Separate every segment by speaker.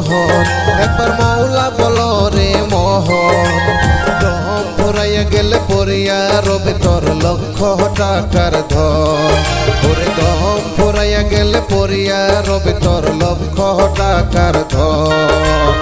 Speaker 1: মোহন একবার মৌলা বলো রে মোহন দম ফুরাইয়া গেলে পড়িয়া রবে তোর লক্ষ টাকার ধন ওরে দম ফুরাইয়া গেলে পড়িয়া রবে তোর লক্ষ টাকার ধন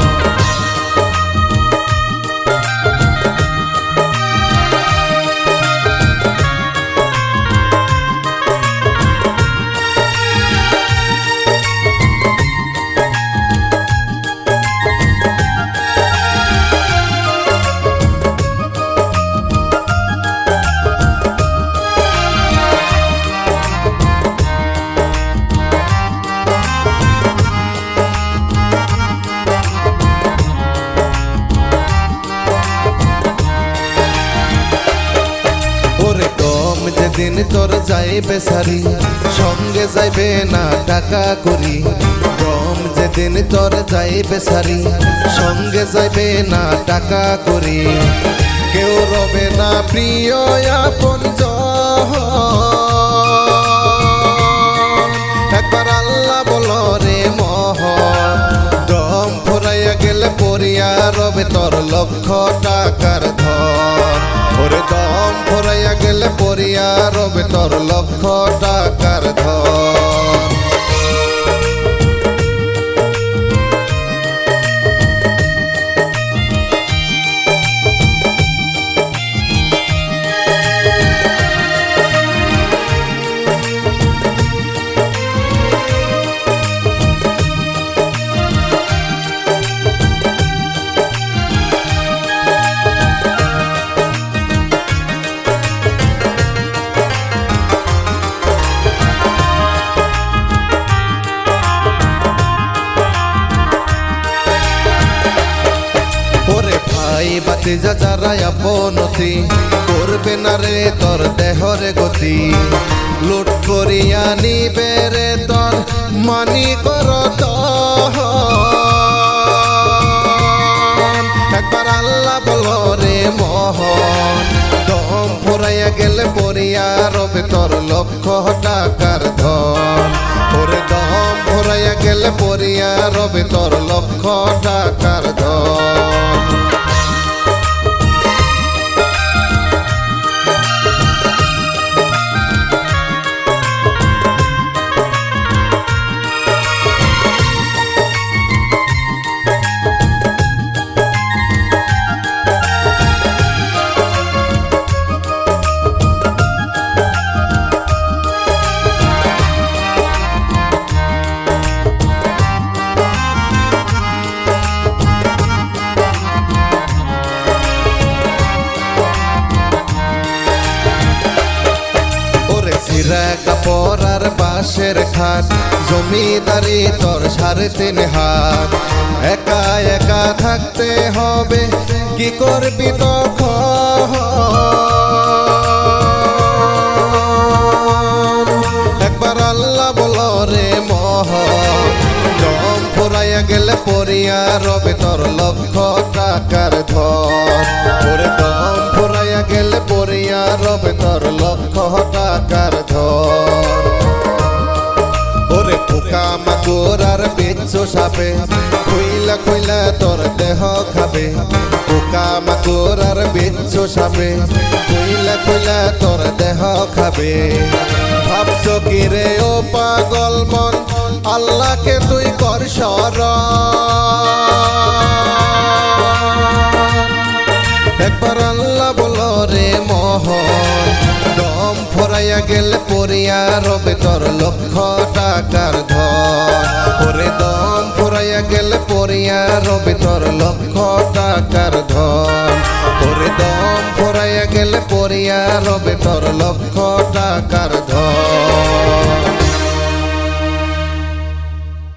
Speaker 1: যেদিন তোর যাইবে সারি সঙ্গে যাইবে না টাকা করি গম যেদিন তোর যাইবে সারি সঙ্গে যাইবে না টাকা করি কেউ রবে না প্রিয় আপনজন একবার আল্লাহ বলো রে মোহন দম ফুরাইয়া গেলে পড়িয়া রবে তোর লক্ষ টাকার ধন ওরে দম ফুরাইয়া গেলে পড়িয়া রবে তোর লক্ষ টাকার ধন বাতিজা যারা আপনতি করবে না রে তোর দেহরে গতি লুট করিয়া নিবে রে তোর মানি করত একবার আল্লাহ বলো রে মোহন দম ফুরাইয়া গেলে পড়িয়া রবে তোর লক্ষ টাকার ধন ওরে দম ফুরাইয়া গেলে পড়িয়া রবে তোর লক্ষ টাকার ধন কাপড় আর বাঁশের খাট জমিদারি তোর 3.5 হাত একা একা থাকতে হবে কি করবি তখন একবার আল্লাহ বলো রে মোহন দম ফুরাইয়া গেলে পড়িয়া রবে তোর লক্ষ টাকার ধন ওরে দম ফুরাইয়া গেলে পড়িয়া রবে তোর লক্ষ টাকার ধন ওরে পোকা মাকড় আর বিচ্ছু সাপে খুইলা খুইলা তোর দেহ খাবে পোকা মাকড় আর বিচ্ছু সাপে খুইলা খুইলা তোর দেহ খাবে ভাবছো কি রে ও পাগল মন আল্লাহকে তুই কর শরণ একবার আল্লাহ বলো রে মোহন দম ফুরাইয়া গেলে পড়িয়া রবে তোর লক্ষ টাকার ধন ওরে দম ফুরাইয়া গেলে পড়িয়া রবে তোর লক্ষ টাকার ধন ওরে দম ফুরাইয়া গেলে পড়িয়া রবে তোর লক্ষ টাকার ধন